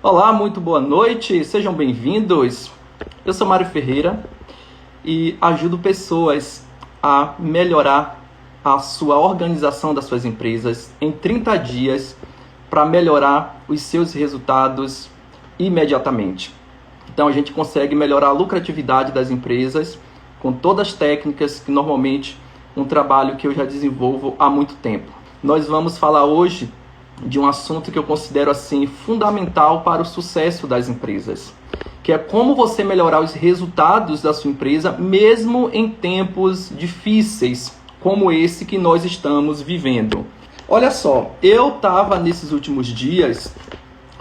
Olá, muito boa noite, sejam bem-vindos. Eu sou Mário Ferreira e ajudo pessoas a melhorar a sua organização das suas empresas em 30 dias para melhorar os seus resultados imediatamente. Então a gente consegue melhorar a lucratividade das empresas com todas as técnicas que normalmente um trabalho que eu já desenvolvo há muito tempo. Nós vamos falar hoje de um assunto que eu considero assim fundamental para o sucesso das empresas, que é como você melhorar os resultados da sua empresa mesmo em tempos difíceis como esse que nós estamos vivendo. Olha só, eu estava nesses últimos dias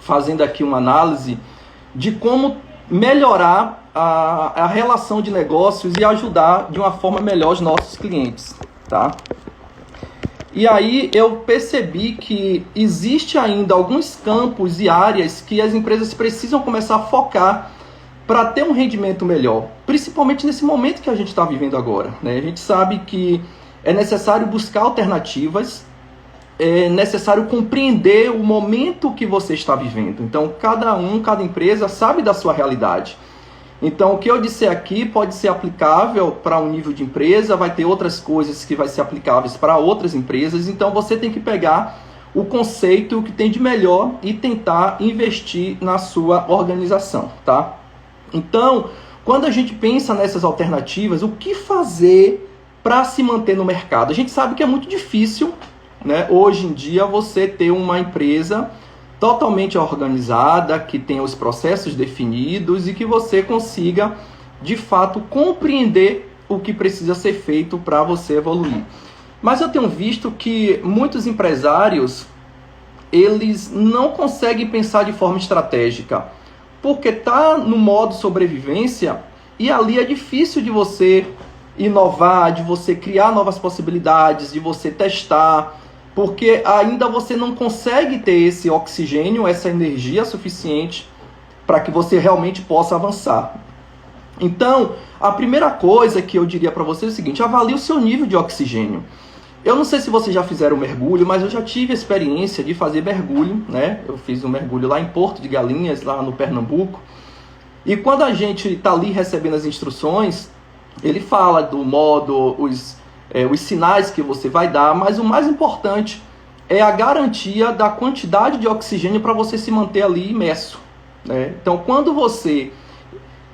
fazendo aqui uma análise de como melhorar a relação de negócios e ajudar de uma forma melhor os nossos clientes, tá? E aí eu percebi que existe ainda alguns campos e áreas que as empresas precisam começar a focar para ter um rendimento melhor, principalmente nesse momento que a gente está vivendo agora, né? A gente sabe que é necessário buscar alternativas, é necessário compreender o momento que você está vivendo. Então, cada empresa sabe da sua realidade. Então, o que eu disser aqui pode ser aplicável para um nível de empresa, vai ter outras coisas que vai ser aplicáveis para outras empresas. Então, você tem que pegar o conceito que tem de melhor e tentar investir na sua organização, tá? Então, quando a gente pensa nessas alternativas, o que fazer para se manter no mercado? A gente sabe que é muito difícil, né, hoje em dia, você ter uma empresa totalmente organizada, que tenha os processos definidos e que você consiga, de fato, compreender o que precisa ser feito para você evoluir. Mas eu tenho visto que muitos empresários, eles não conseguem pensar de forma estratégica, porque está no modo sobrevivência e ali é difícil de você inovar, de você criar novas possibilidades, de você testar, porque ainda você não consegue ter esse oxigênio, essa energia suficiente para que você realmente possa avançar. Então, a primeira coisa que eu diria para você é o seguinte: avalie o seu nível de oxigênio. Eu não sei se vocês já fizeram mergulho, mas eu já tive a experiência de fazer mergulho, né? Eu fiz um mergulho lá em Porto de Galinhas, lá no Pernambuco. E quando a gente está ali recebendo as instruções, ele fala do modo, os sinais que você vai dar, mas o mais importante é a garantia da quantidade de oxigênio para você se manter ali imerso, né? Então, quando você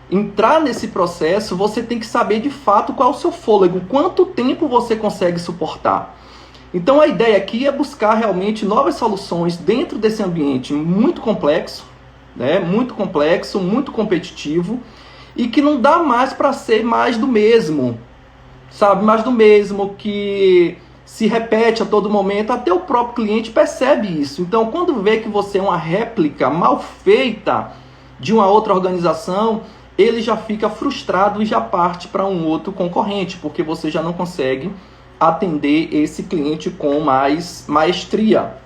entrar nesse processo, você tem que saber de fato qual é o seu fôlego, quanto tempo você consegue suportar. Então, a ideia aqui é buscar realmente novas soluções dentro desse ambiente muito complexo, né? Muito complexo, muito competitivo, e que não dá mais para ser mais do mesmo, sabe, mais do mesmo, que se repete a todo momento. Até o próprio cliente percebe isso. Então, quando vê que você é uma réplica mal feita de uma outra organização, ele já fica frustrado e já parte para um outro concorrente, porque você já não consegue atender esse cliente com mais maestria.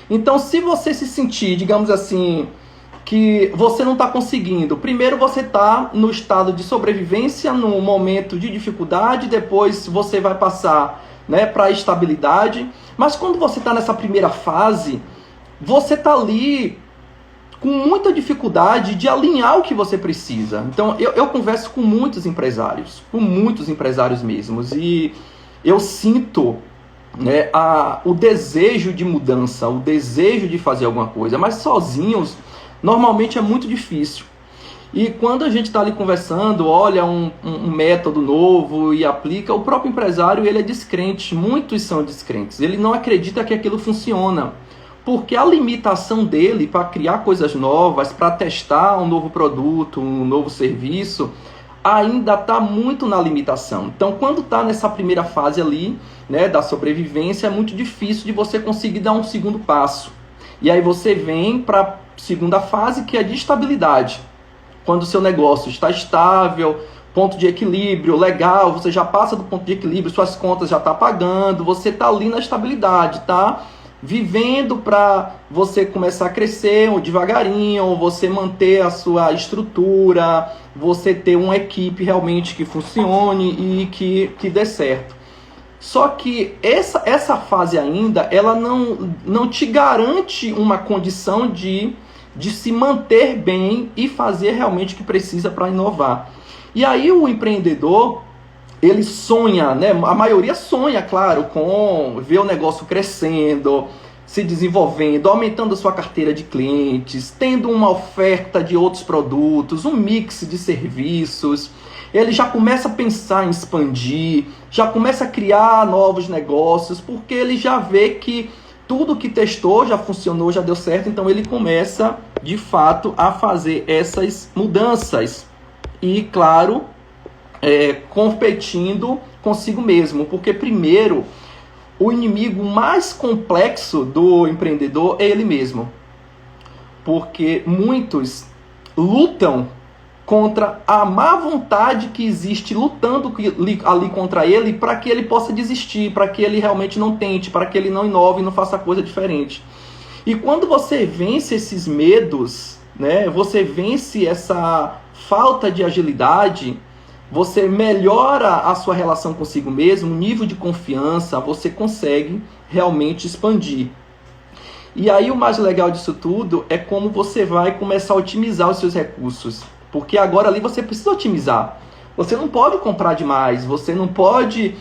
Então, se você se sentir, digamos assim, que você não está conseguindo, primeiro você está no estado de sobrevivência, num momento de dificuldade, depois você vai passar, né, para a estabilidade. Mas quando você está nessa primeira fase, você está ali com muita dificuldade de alinhar o que você precisa. Então, eu converso com muitos empresários mesmos, e eu sinto, né, o desejo de mudança, o desejo de fazer alguma coisa, mas sozinhos normalmente é muito difícil. E quando a gente está ali conversando, olha um método novo e aplica, o próprio empresário, ele é descrente, muitos são descrentes. Ele não acredita que aquilo funciona, porque a limitação dele para criar coisas novas, para testar um novo produto, um novo serviço, ainda está muito na limitação. Então, quando está nessa primeira fase ali, né, da sobrevivência, é muito difícil de você conseguir dar um segundo passo. E aí você vem para a segunda fase, que é de estabilidade. Quando o seu negócio está estável, ponto de equilíbrio, legal, você já passa do ponto de equilíbrio, suas contas já estão pagando, você está ali na estabilidade, tá vivendo para você começar a crescer devagarinho, você manter a sua estrutura, você ter uma equipe realmente que funcione e que dê certo. Só que essa fase ainda, ela não te garante uma condição de de se manter bem e fazer realmente o que precisa para inovar. E aí o empreendedor, ele sonha, né? A maioria sonha, claro, com ver o negócio crescendo, se desenvolvendo, aumentando a sua carteira de clientes, tendo uma oferta de outros produtos, um mix de serviços. Ele já começa a pensar em expandir, já começa a criar novos negócios, porque ele já vê que tudo que testou já funcionou, já deu certo, então ele começa, de fato, a fazer essas mudanças. E, claro, competindo consigo mesmo, porque primeiro, o inimigo mais complexo do empreendedor é ele mesmo. Porque muitos lutam contra a má vontade que existe lutando ali contra ele para que ele possa desistir, para que ele realmente não tente, para que ele não inove e não faça coisa diferente. E quando você vence esses medos, né, você vence essa falta de agilidade, você melhora a sua relação consigo mesmo, nível de confiança, você consegue realmente expandir. E aí o mais legal disso tudo é como você vai começar a otimizar os seus recursos. Porque agora ali você precisa otimizar. Você não pode comprar demais, você não pode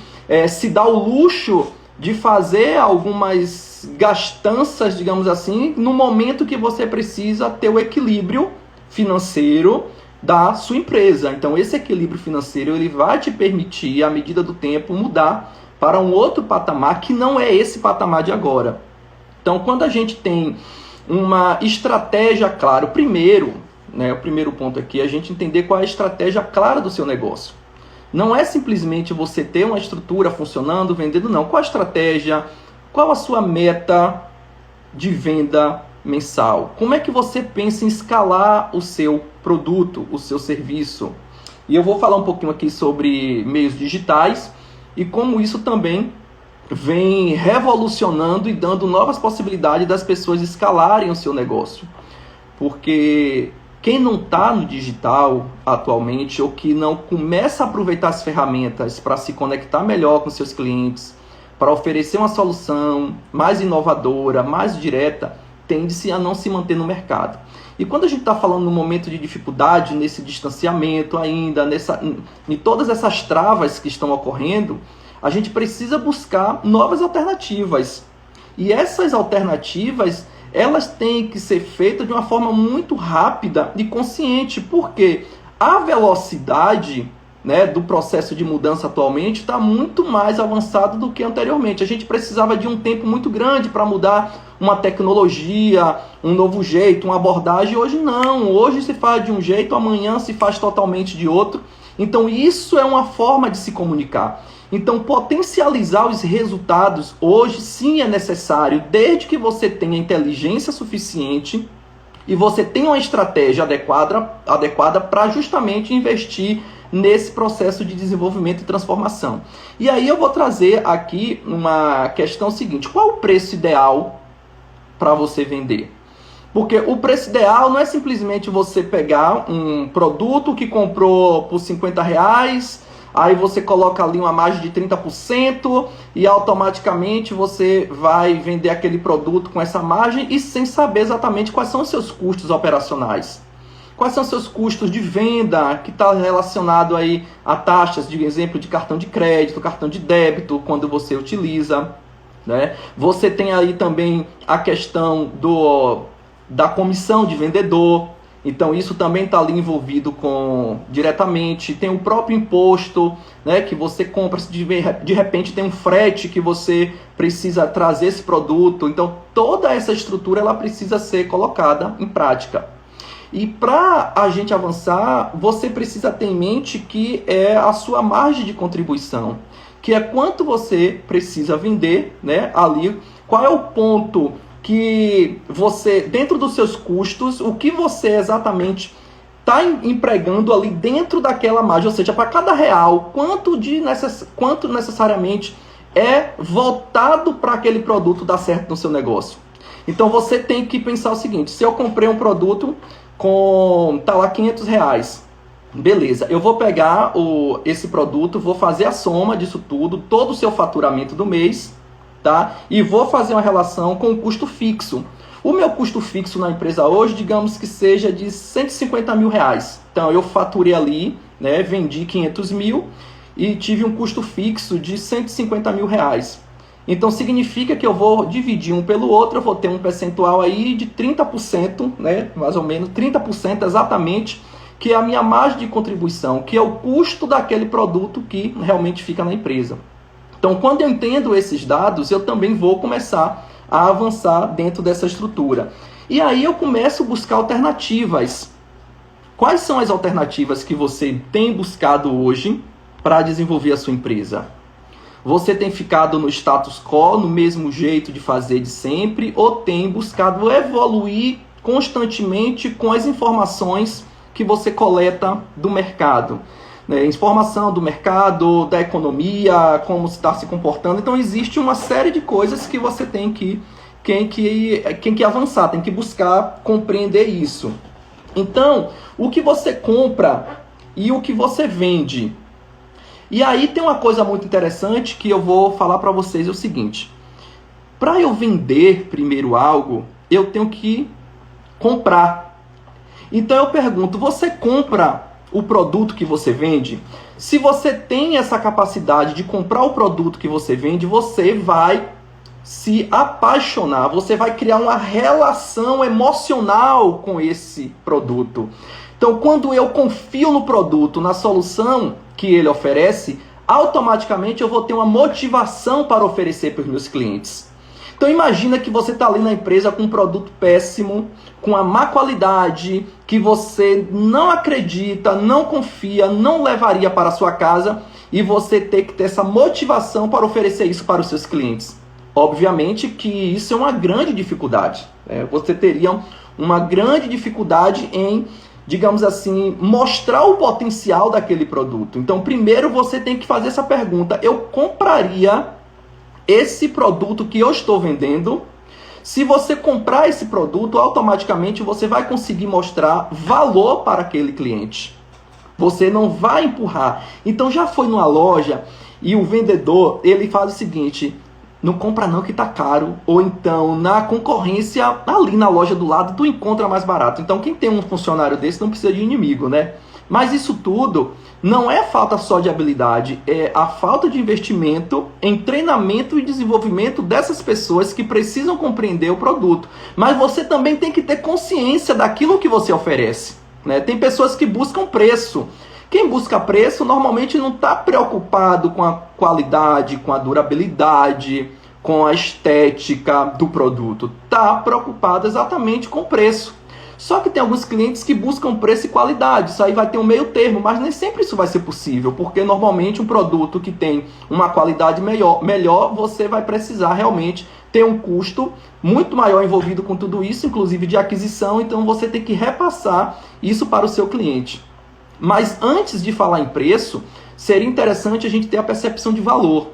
se dar o luxo de fazer algumas gastanças, digamos assim, no momento que você precisa ter o equilíbrio financeiro da sua empresa. Então esse equilíbrio financeiro ele vai te permitir, à medida do tempo, mudar para um outro patamar que não é esse patamar de agora. Então quando a gente tem uma estratégia clara, o primeiro ponto aqui é a gente entender qual é a estratégia clara do seu negócio. Não é simplesmente você ter uma estrutura funcionando, vendendo, não. Qual a estratégia? Qual a sua meta de venda mensal? Como é que você pensa em escalar o seu produto, o seu serviço? E eu vou falar um pouquinho aqui sobre meios digitais e como isso também vem revolucionando e dando novas possibilidades das pessoas escalarem o seu negócio. Porque quem não está no digital atualmente ou que não começa a aproveitar as ferramentas para se conectar melhor com seus clientes, para oferecer uma solução mais inovadora, mais direta, tende-se a não se manter no mercado. E quando a gente está falando no momento de dificuldade, nesse distanciamento ainda, em todas essas travas que estão ocorrendo, a gente precisa buscar novas alternativas. E essas alternativas, elas têm que ser feitas de uma forma muito rápida e consciente, porque a velocidade, né, do processo de mudança atualmente está muito mais avançado do que anteriormente. A gente precisava de um tempo muito grande para mudar uma tecnologia, um novo jeito, uma abordagem. Hoje não, hoje se faz de um jeito, amanhã se faz totalmente de outro. Então isso é uma forma de se comunicar. Então potencializar os resultados hoje sim é necessário, desde que você tenha inteligência suficiente e você tenha uma estratégia adequada para justamente investir nesse processo de desenvolvimento e transformação. E aí eu vou trazer aqui uma questão seguinte: qual o preço ideal para você vender? Porque o preço ideal não é simplesmente você pegar um produto que comprou por R$50, aí você coloca ali uma margem de 30% e automaticamente você vai vender aquele produto com essa margem e sem saber exatamente quais são os seus custos operacionais. Quais são os seus custos de venda, que está relacionado aí a taxas, de exemplo, de cartão de crédito, cartão de débito, quando você utiliza, né? Você tem aí também a questão da comissão de vendedor. Então isso também está ali envolvido diretamente. Tem o próprio imposto, né, que você compra, de repente tem um frete que você precisa trazer esse produto. Então toda essa estrutura ela precisa ser colocada em prática. E para a gente avançar, você precisa ter em mente que é a sua margem de contribuição, que é quanto você precisa vender, né, ali, qual é o ponto que você, dentro dos seus custos, o que você exatamente está empregando ali dentro daquela margem, ou seja, para cada real, quanto necessariamente é voltado para aquele produto dar certo no seu negócio. Então você tem que pensar o seguinte: se eu comprei um produto tá lá R$500, beleza, eu vou pegar esse produto, vou fazer a soma disso tudo, todo o seu faturamento do mês, tá? E vou fazer uma relação com o custo fixo. O meu custo fixo na empresa hoje, digamos que seja de 150 mil reais. Então, eu faturei ali, né, vendi 500 mil e tive um custo fixo de 150 mil reais. Então, significa que eu vou dividir um pelo outro, eu vou ter um percentual aí de 30%, né, mais ou menos, 30% exatamente, que é a minha margem de contribuição, que é o custo daquele produto que realmente fica na empresa. Então, quando eu entendo esses dados, eu também vou começar a avançar dentro dessa estrutura. E aí eu começo a buscar alternativas. Quais são as alternativas que você tem buscado hoje para desenvolver a sua empresa? Você tem ficado no status quo, no mesmo jeito de fazer de sempre, ou tem buscado evoluir constantemente com as informações que você coleta do mercado? Informação do mercado, da economia, como está se comportando. Então, existe uma série de coisas que você tem que avançar, tem que buscar compreender isso. Então, o que você compra e o que você vende. E aí tem uma coisa muito interessante que eu vou falar para vocês, é o seguinte. Para eu vender primeiro algo, eu tenho que comprar. Então, eu pergunto, você compra o produto que você vende? Se você tem essa capacidade de comprar o produto que você vende, você vai se apaixonar, você vai criar uma relação emocional com esse produto. Então, quando eu confio no produto, na solução que ele oferece, automaticamente eu vou ter uma motivação para oferecer para os meus clientes. Então imagina que você está ali na empresa com um produto péssimo, com a má qualidade, que você não acredita, não confia, não levaria para a sua casa, e você tem que ter essa motivação para oferecer isso para os seus clientes. Obviamente que isso é uma grande dificuldade. Você teria uma grande dificuldade em, digamos assim, mostrar o potencial daquele produto. Então primeiro você tem que fazer essa pergunta: eu compraria esse produto que eu estou vendendo? Se você comprar esse produto, automaticamente você vai conseguir mostrar valor para aquele cliente. Você não vai empurrar. Então já foi numa loja e o vendedor, ele faz o seguinte: não compra não que tá caro. Ou então na concorrência, ali na loja do lado, tu encontra mais barato. Então quem tem um funcionário desse não precisa de inimigo, né? Mas isso tudo não é falta só de habilidade, é a falta de investimento em treinamento e desenvolvimento dessas pessoas que precisam compreender o produto. Mas você também tem que ter consciência daquilo que você oferece, né? Tem pessoas que buscam preço. Quem busca preço normalmente não está preocupado com a qualidade, com a durabilidade, com a estética do produto. Está preocupado exatamente com o preço. Só que tem alguns clientes que buscam preço e qualidade. Isso aí vai ter um meio termo, mas nem sempre isso vai ser possível, porque normalmente um produto que tem uma qualidade melhor, você vai precisar realmente ter um custo muito maior envolvido com tudo isso, inclusive de aquisição. Então você tem que repassar isso para o seu cliente. Mas antes de falar em preço, seria interessante a gente ter a percepção de valor.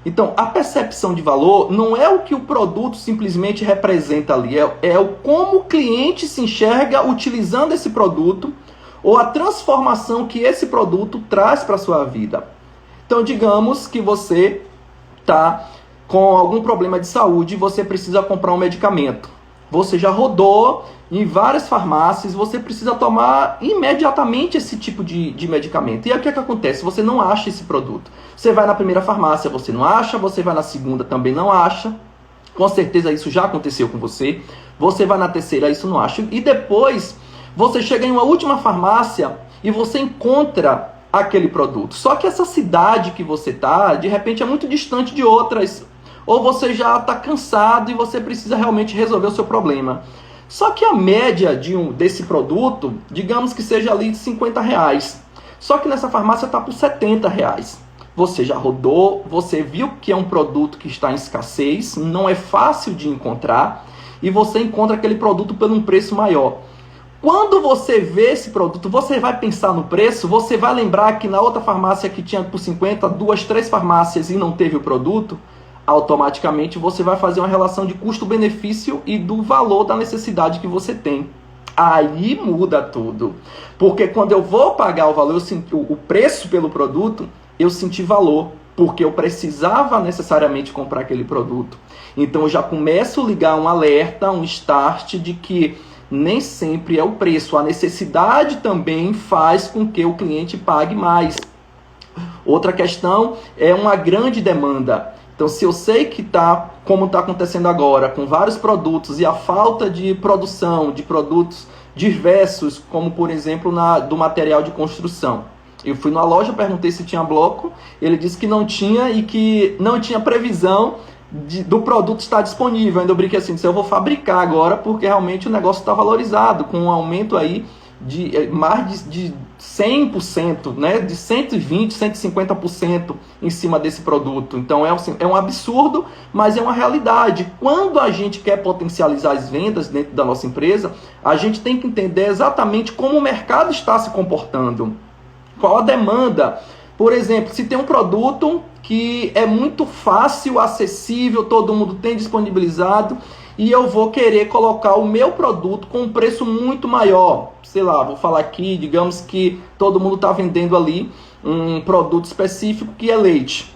Então, a percepção de valor não é o que o produto simplesmente representa ali, é o como o cliente se enxerga utilizando esse produto ou a transformação que esse produto traz para a sua vida. Então, digamos que você está com algum problema de saúde e você precisa comprar um medicamento. Você já rodou em várias farmácias, você precisa tomar imediatamente esse tipo de medicamento. E aí o que acontece? Você não acha esse produto. Você vai na primeira farmácia, você não acha. Você vai na segunda, também não acha. Com certeza isso já aconteceu com você. Você vai na terceira, isso não acha. E depois você chega em uma última farmácia e você encontra aquele produto. Só que essa cidade que você está, de repente, é muito distante de outras. Ou você já está cansado e você precisa realmente resolver o seu problema. Só que a média desse produto, digamos que seja ali de 50 reais. Só que nessa farmácia está por 70 reais. Você já rodou, você viu que é um produto que está em escassez, não é fácil de encontrar, e você encontra aquele produto por um preço maior. Quando você vê esse produto, você vai pensar no preço, você vai lembrar que na outra farmácia que tinha por 50, 2, 3 farmácias e não teve o produto, automaticamente você vai fazer uma relação de custo-benefício e do valor da necessidade que você tem. Aí muda tudo. Porque quando eu vou pagar o valor, o preço pelo produto, eu senti valor. porque eu precisava necessariamente comprar aquele produto. Então eu já começo a ligar um alerta, um start de que nem sempre é o preço. A necessidade também faz com que o cliente pague mais. Outra questão é uma grande demanda. Então, se eu sei que como está acontecendo agora, com vários produtos e a falta de produção de produtos diversos, como por exemplo do material de construção. Eu fui numa loja, perguntei se tinha bloco, ele disse que não tinha e que não tinha previsão do produto estar disponível. Ainda eu brinquei assim, eu vou fabricar agora porque realmente o negócio está valorizado, com um aumento aí de mais de 100%, né? De 120%, 150% em cima desse produto. Então é um absurdo, mas é uma realidade. Quando a gente quer potencializar as vendas dentro da nossa empresa, a gente tem que entender exatamente como o mercado está se comportando. Qual a demanda? Por exemplo, se tem um produto que é muito fácil, acessível, todo mundo tem disponibilizado, e eu vou querer colocar o meu produto com um preço muito maior. Sei lá, vou falar aqui, digamos que todo mundo está vendendo ali um produto específico que é leite.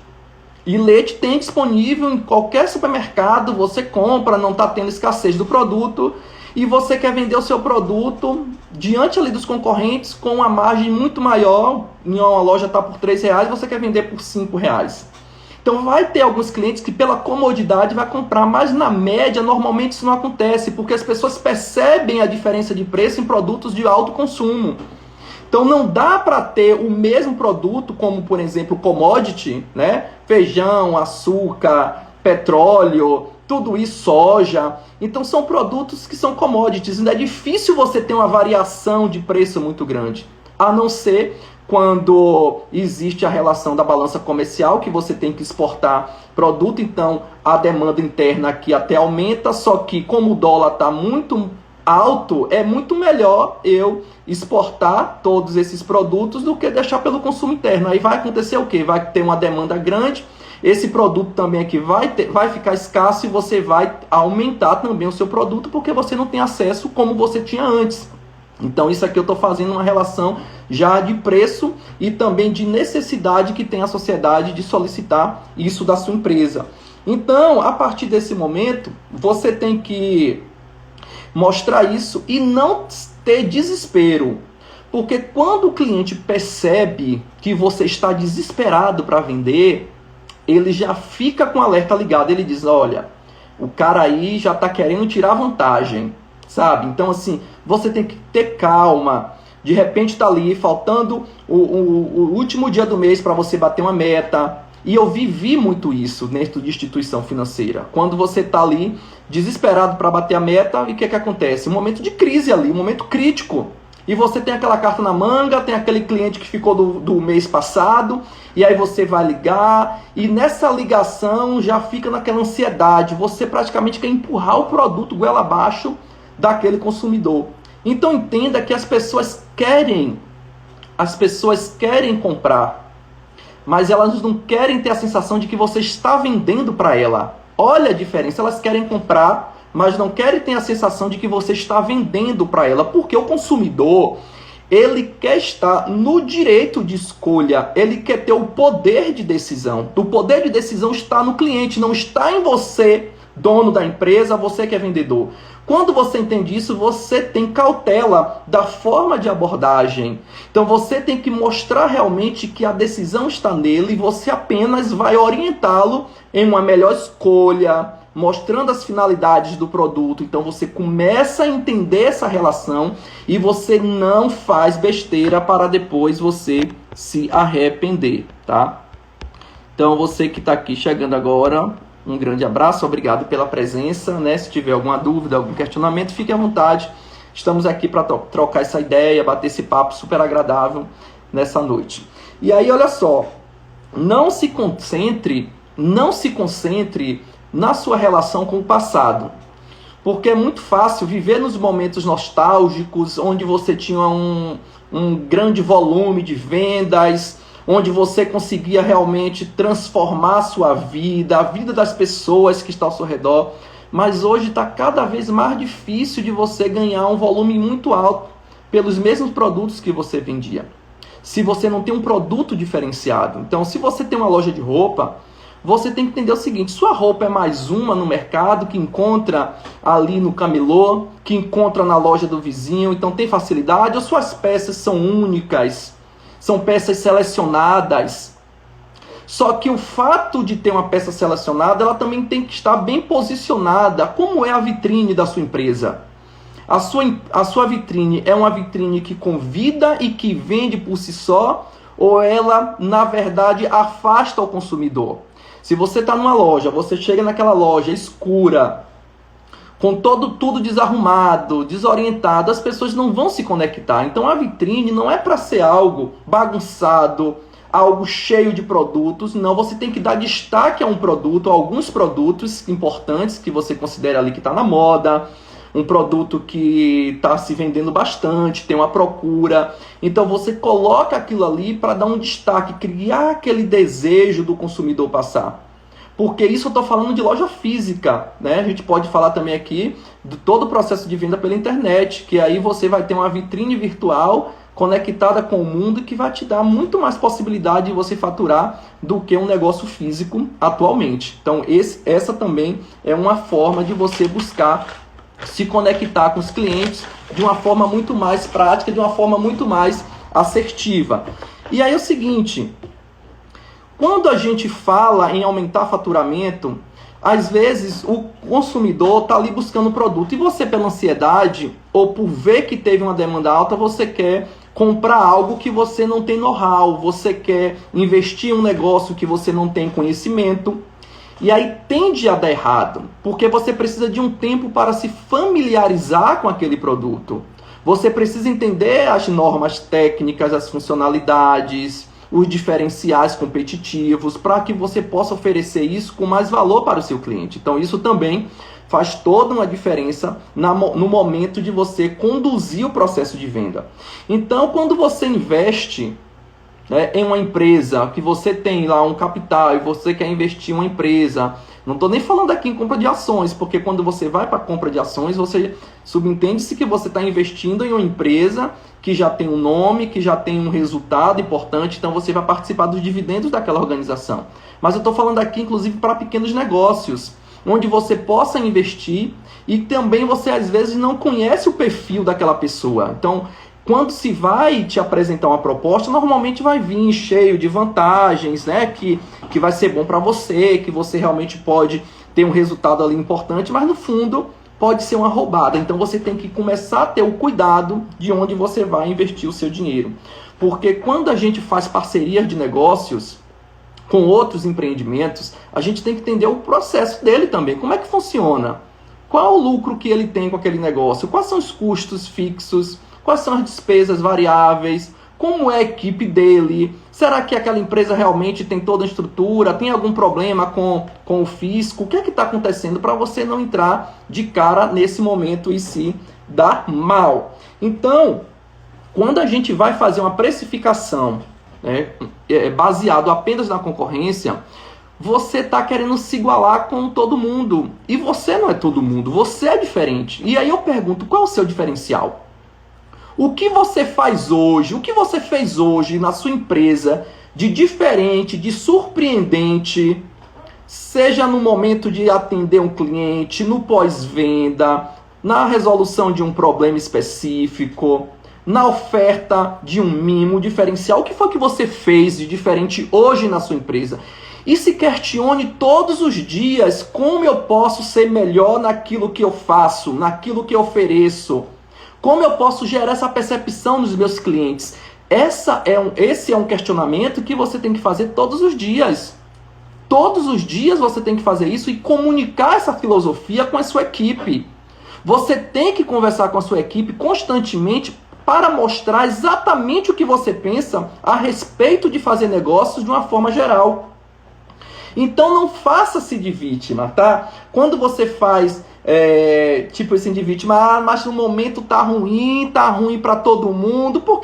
E leite tem disponível em qualquer supermercado, você compra, não está tendo escassez do produto, e você quer vender o seu produto diante ali dos concorrentes com uma margem muito maior. Em uma loja está por R$3, você quer vender por R$5. Então vai ter alguns clientes que pela comodidade vai comprar, mas na média normalmente isso não acontece, porque as pessoas percebem a diferença de preço em produtos de alto consumo. Então não dá para ter o mesmo produto, como por exemplo commodity, né? Feijão, açúcar, petróleo, tudo isso, soja. Então são produtos que são commodities, ainda é difícil você ter uma variação de preço muito grande, a não ser quando existe a relação da balança comercial, que você tem que exportar produto, então a demanda interna aqui até aumenta, só que como o dólar está muito alto, é muito melhor eu exportar todos esses produtos do que deixar pelo consumo interno. Aí vai acontecer o quê? Vai ter uma demanda grande, esse produto também aqui vai ficar escasso e você vai aumentar também o seu produto porque você não tem acesso como você tinha antes. Então isso aqui eu estou fazendo uma relação já de preço e também de necessidade que tem a sociedade de solicitar isso da sua empresa. Então, a partir desse momento, você tem que mostrar isso e não ter desespero. Porque quando o cliente percebe que você está desesperado para vender, ele já fica com o alerta ligado. Ele diz, olha, o cara aí já está querendo tirar vantagem, sabe? Então, assim, você tem que ter calma. De repente está ali, faltando o último dia do mês para você bater uma meta. E eu vivi muito isso dentro de instituição financeira. Quando você está ali, desesperado para bater a meta, e o que acontece? Um momento de crise ali, um momento crítico. E você tem aquela carta na manga, tem aquele cliente que ficou do mês passado, e aí você vai ligar, e nessa ligação já fica naquela ansiedade. Você praticamente quer empurrar o produto goela abaixo daquele consumidor. Então entenda que as pessoas querem comprar, mas elas não querem ter a sensação de que você está vendendo para ela. Olha a diferença, elas querem comprar, mas não querem ter a sensação de que você está vendendo para ela, porque o consumidor, ele quer estar no direito de escolha, ele quer ter o poder de decisão. O poder de decisão está no cliente, não está em você, dono da empresa, você que é vendedor. Quando você entende isso, você tem cautela da forma de abordagem. Então você tem que mostrar realmente que a decisão está nele e você apenas vai orientá-lo em uma melhor escolha, mostrando as finalidades do produto. Então você começa a entender essa relação e você não faz besteira para depois você se arrepender, tá? Então você que está aqui chegando agora, um grande abraço, obrigado pela presença, né? Se tiver alguma dúvida, algum questionamento, fique à vontade. Estamos aqui para trocar essa ideia, bater esse papo super agradável nessa noite. E aí, olha só, não se concentre na sua relação com o passado. Porque é muito fácil viver nos momentos nostálgicos, onde você tinha um grande volume de vendas, onde você conseguia realmente transformar a sua vida, a vida das pessoas que estão ao seu redor. Mas hoje está cada vez mais difícil de você ganhar um volume muito alto pelos mesmos produtos que você vendia. se você não tem um produto diferenciado. Então, se você tem uma loja de roupa, você tem que entender o seguinte: sua roupa é mais uma no mercado, que encontra ali no camelô, que encontra na loja do vizinho, então tem facilidade, ou suas peças são únicas, são peças selecionadas. Só que o fato de ter uma peça selecionada, ela também tem que estar bem posicionada. Como é a vitrine da sua empresa? A sua vitrine é uma vitrine que convida e que vende por si só, ou ela, na verdade, afasta o consumidor? Se você está numa loja, você chega naquela loja escura, com tudo desarrumado, desorientado, as pessoas não vão se conectar. Então a vitrine não é para ser algo bagunçado, algo cheio de produtos. Não, você tem que dar destaque a um produto, a alguns produtos importantes que você considera ali que está na moda, um produto que está se vendendo bastante, tem uma procura. Então você coloca aquilo ali para dar um destaque, criar aquele desejo do consumidor passar. Porque isso eu estou falando de loja física, né? A gente pode falar também aqui de todo o processo de venda pela internet, que aí você vai ter uma vitrine virtual conectada com o mundo que vai te dar muito mais possibilidade de você faturar do que um negócio físico atualmente. Então essa também é uma forma de você buscar se conectar com os clientes de uma forma muito mais prática, de uma forma muito mais assertiva. E aí é o seguinte: quando a gente fala em aumentar faturamento, às vezes o consumidor está ali buscando o produto e você, pela ansiedade ou por ver que teve uma demanda alta, você quer comprar algo que você não tem know-how, você quer investir em um negócio que você não tem conhecimento. E aí tende a dar errado, porque você precisa de um tempo para se familiarizar com aquele produto. Você precisa entender as normas técnicas, as funcionalidades, os diferenciais competitivos, para que você possa oferecer isso com mais valor para o seu cliente. Então isso também faz toda uma diferença no momento de você conduzir o processo de venda. Então, quando você investe em uma empresa, que você tem lá um capital e você quer investir em uma empresa, não estou nem falando aqui em compra de ações, porque quando você vai para a compra de ações, você subentende-se que você está investindo em uma empresa que já tem um nome, que já tem um resultado importante, então você vai participar dos dividendos daquela organização. Mas eu estou falando aqui, inclusive, para pequenos negócios, onde você possa investir e também você, às vezes, não conhece o perfil daquela pessoa. Então, quando se vai te apresentar uma proposta, normalmente vai vir cheio de vantagens, né? Que vai ser bom para você, que você realmente pode ter um resultado ali importante, mas no fundo pode ser uma roubada. Então você tem que começar a ter o cuidado de onde você vai investir o seu dinheiro. Porque quando a gente faz parcerias de negócios com outros empreendimentos, a gente tem que entender o processo dele também. Como é que funciona? Qual o lucro que ele tem com aquele negócio? Quais são os custos fixos? Quais são as despesas variáveis? Como é a equipe dele? Será que aquela empresa realmente tem toda a estrutura? Tem algum problema com o fisco? O que é que está acontecendo para você não entrar de cara nesse momento e se dar mal? Então, quando a gente vai fazer uma precificação baseado apenas na concorrência, você está querendo se igualar com todo mundo. E você não é todo mundo, você é diferente. E aí eu pergunto, qual é o seu diferencial? O que você faz hoje, o que você fez hoje na sua empresa de diferente, de surpreendente, seja no momento de atender um cliente, no pós-venda, na resolução de um problema específico, na oferta de um mimo diferencial? O que foi que você fez de diferente hoje na sua empresa? E se questione todos os dias como eu posso ser melhor naquilo que eu faço, naquilo que eu ofereço. Como eu posso gerar essa percepção nos meus clientes? Esse é um questionamento que você tem que fazer todos os dias. Todos os dias você tem que fazer isso e comunicar essa filosofia com a sua equipe. Você tem que conversar com a sua equipe constantemente para mostrar exatamente o que você pensa a respeito de fazer negócios de uma forma geral. Então não faça-se de vítima, tá? Quando você faz tipo assim de vítima, mas no momento tá ruim para todo mundo, por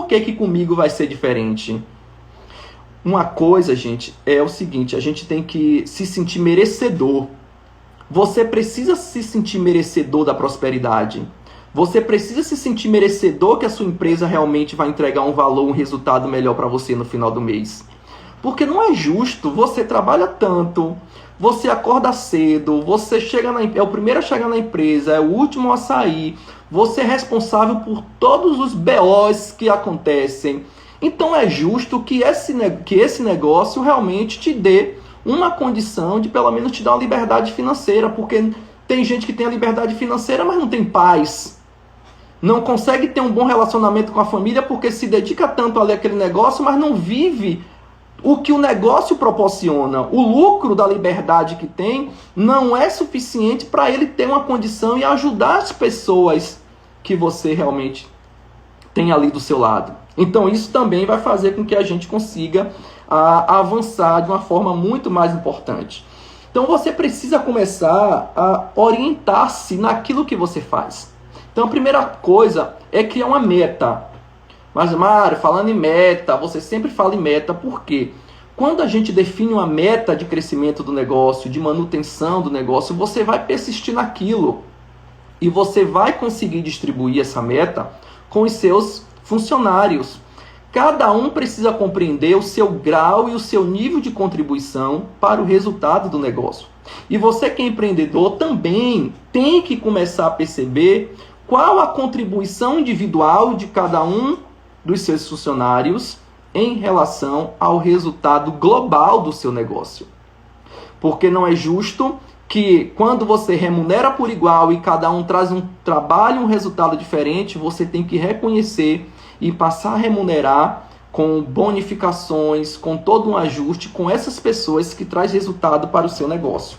que comigo vai ser diferente? Uma coisa, gente, é o seguinte: a gente tem que se sentir merecedor. Você precisa se sentir merecedor da prosperidade. Você precisa se sentir merecedor que a sua empresa realmente vai entregar um valor, um resultado melhor para você no final do mês. Porque não é justo, você trabalha tanto, você acorda cedo, você é o primeiro a chegar na empresa, é o último a sair, você é responsável por todos os BOs que acontecem. Então é justo que esse negócio realmente te dê uma condição de pelo menos te dar uma liberdade financeira, porque tem gente que tem a liberdade financeira, mas não tem paz. Não consegue ter um bom relacionamento com a família porque se dedica tanto ali àquele negócio, mas não vive o que o negócio proporciona. O lucro da liberdade que tem não é suficiente para ele ter uma condição e ajudar as pessoas que você realmente tem ali do seu lado. Então isso também vai fazer com que a gente consiga avançar de uma forma muito mais importante. Então você precisa começar a orientar-se naquilo que você faz. Então a primeira coisa é criar uma meta. Mas Mário, falando em meta, você sempre fala em meta, por quê? Quando a gente define uma meta de crescimento do negócio, de manutenção do negócio, você vai persistir naquilo. E você vai conseguir distribuir essa meta com os seus funcionários. Cada um precisa compreender o seu grau e o seu nível de contribuição para o resultado do negócio. E você que é empreendedor também tem que começar a perceber qual a contribuição individual de cada um dos seus funcionários em relação ao resultado global do seu negócio. Porque não é justo que quando você remunera por igual e cada um traz um trabalho, um resultado diferente, você tem que reconhecer e passar a remunerar com bonificações, com todo um ajuste com essas pessoas que traz resultado para o seu negócio.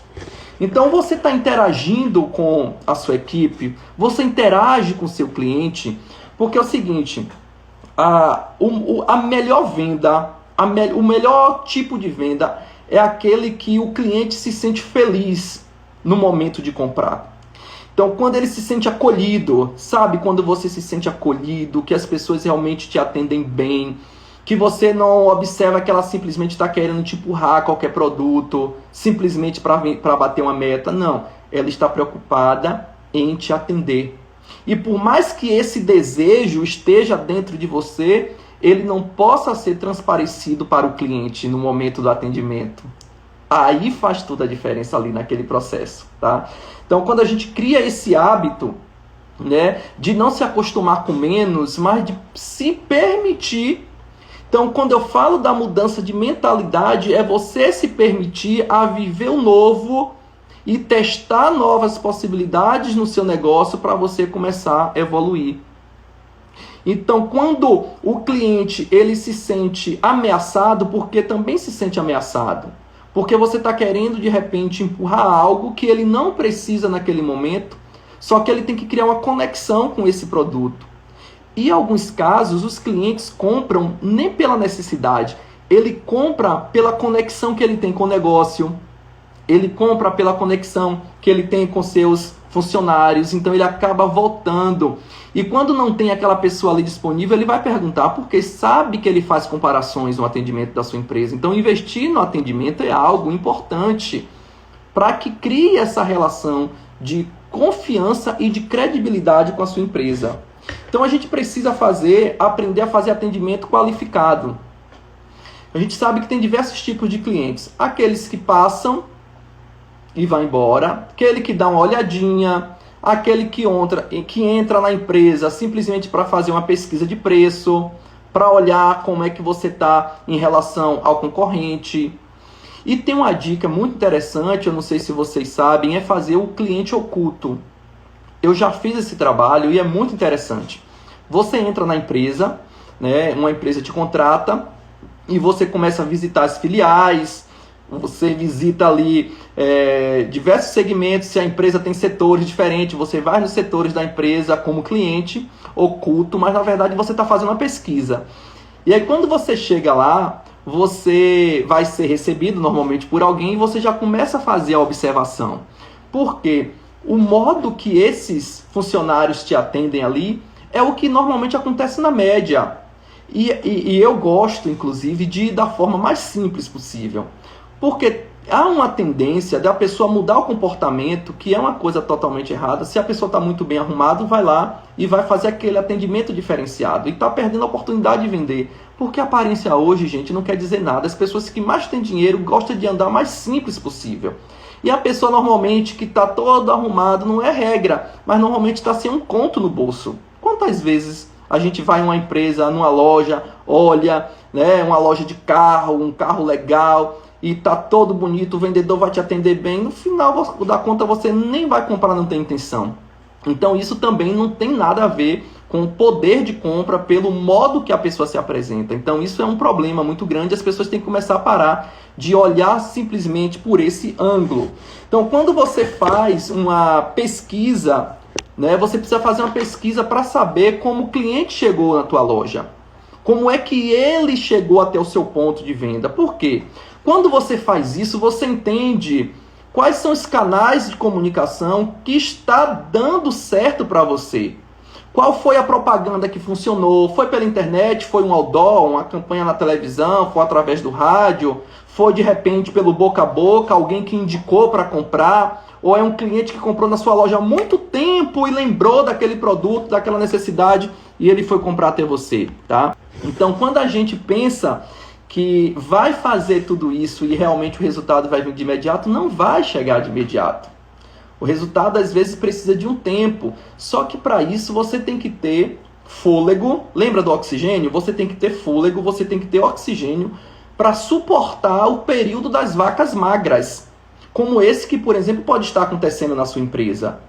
Então você está interagindo com a sua equipe, você interage com o seu cliente, porque é o seguinte, a melhor venda, o melhor tipo de venda é aquele que o cliente se sente feliz no momento de comprar. Então, quando ele se sente acolhido, sabe? Quando você se sente acolhido, que as pessoas realmente te atendem bem, que você não observa que ela simplesmente está querendo te empurrar qualquer produto, simplesmente para bater uma meta. Não, ela está preocupada em te atender. E por mais que esse desejo esteja dentro de você, ele não possa ser transparecido para o cliente no momento do atendimento. Aí faz toda a diferença ali naquele processo, tá? Então, quando a gente cria esse hábito, né, de não se acostumar com menos, mas de se permitir. Então, quando eu falo da mudança de mentalidade, é você se permitir a viver o novo e testar novas possibilidades no seu negócio para você começar a evoluir. Então, quando o cliente ele se sente ameaçado, porque também se sente ameaçado, porque você está querendo de repente empurrar algo que ele não precisa naquele momento, só que ele tem que criar uma conexão com esse produto. E em alguns casos, os clientes compram nem pela necessidade, ele compra pela conexão que ele tem com o negócio, ele compra pela conexão que ele tem com seus funcionários, então ele acaba voltando. E quando não tem aquela pessoa ali disponível, ele vai perguntar, porque sabe que ele faz comparações no atendimento da sua empresa. Então investir no atendimento é algo importante para que crie essa relação de confiança e de credibilidade com a sua empresa. Então a gente precisa aprender a fazer atendimento qualificado. A gente sabe que tem diversos tipos de clientes. Aqueles que passam e vai embora, aquele que dá uma olhadinha, aquele que entra na empresa simplesmente para fazer uma pesquisa de preço, para olhar como é que você está em relação ao concorrente. E tem uma dica muito interessante, eu não sei se vocês sabem, é fazer o cliente oculto. Eu já fiz esse trabalho e é muito interessante. Você entra na empresa, né, uma empresa te contrata e você começa a visitar as filiais, você visita ali diversos segmentos, se a empresa tem setores diferentes, você vai nos setores da empresa como cliente oculto, mas na verdade você está fazendo uma pesquisa. E aí quando você chega lá, você vai ser recebido normalmente por alguém e você já começa a fazer a observação. Por quê? O modo que esses funcionários te atendem ali é o que normalmente acontece na média. E eu gosto, inclusive, de ir da forma mais simples possível. Porque há uma tendência da pessoa mudar o comportamento, que é uma coisa totalmente errada. Se a pessoa está muito bem arrumada, vai lá e vai fazer aquele atendimento diferenciado. E está perdendo a oportunidade de vender. Porque a aparência hoje, gente, não quer dizer nada. As pessoas que mais têm dinheiro gostam de andar o mais simples possível. E a pessoa normalmente que está toda arrumada, não é regra, mas normalmente está sem um conto no bolso. Quantas vezes a gente vai em uma empresa, numa loja, olha, né, uma loja de carro, um carro legal, e tá todo bonito, o vendedor vai te atender bem, no final da conta você nem vai comprar, não tem intenção. Então isso também não tem nada a ver com o poder de compra pelo modo que a pessoa se apresenta. Então isso é um problema muito grande, as pessoas têm que começar a parar de olhar simplesmente por esse ângulo. Então quando você faz uma pesquisa, né, você precisa fazer uma pesquisa para saber como o cliente chegou na tua loja. Como é que ele chegou até o seu ponto de venda. Por quê? Quando você faz isso, você entende quais são os canais de comunicação que está dando certo para você. Qual foi a propaganda que funcionou? Foi pela internet? Foi um outdoor, uma campanha na televisão? Foi através do rádio? Foi de repente pelo boca a boca, alguém que indicou para comprar? Ou é um cliente que comprou na sua loja há muito tempo e lembrou daquele produto, daquela necessidade e ele foi comprar até você, tá? Então, quando a gente pensa que vai fazer tudo isso e realmente o resultado vai vir de imediato, não vai chegar de imediato. O resultado às vezes precisa de um tempo, só que para isso você tem que ter fôlego. Lembra do oxigênio? Você tem que ter fôlego, você tem que ter oxigênio para suportar o período das vacas magras, como esse que, por exemplo, pode estar acontecendo na sua empresa.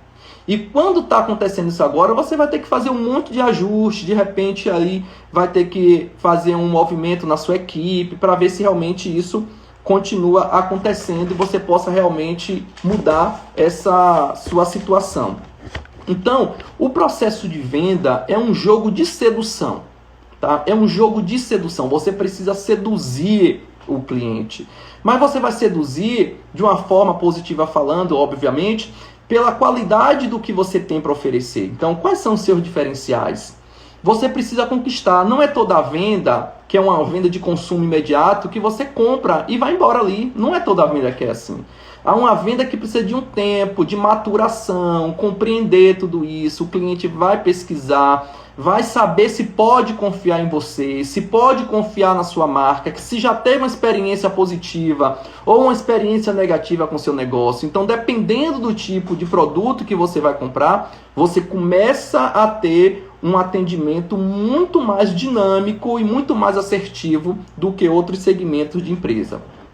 E quando está acontecendo isso agora, você vai ter que fazer um monte de ajuste, de repente ali vai ter que fazer um movimento na sua equipe para ver se realmente isso continua acontecendo e você possa realmente mudar essa sua situação. Então, o processo de venda é um jogo de sedução, tá? É um jogo de sedução. Você precisa seduzir o cliente. Mas você vai seduzir de uma forma positiva falando, obviamente, pela qualidade do que você tem para oferecer. Então, quais são os seus diferenciais? Você precisa conquistar. Não é toda venda, que é uma venda de consumo imediato, que você compra e vai embora ali. Não é toda venda que é assim. Há uma venda que precisa de um tempo, de maturação, compreender tudo isso. O cliente vai pesquisar, vai saber se pode confiar em você, se pode confiar na sua marca, que se já teve uma experiência positiva ou uma experiência negativa com o seu negócio. Então, dependendo do tipo de produto que você vai comprar, você começa a ter um atendimento muito mais dinâmico e muito mais assertivo do que outros segmentos de empresa.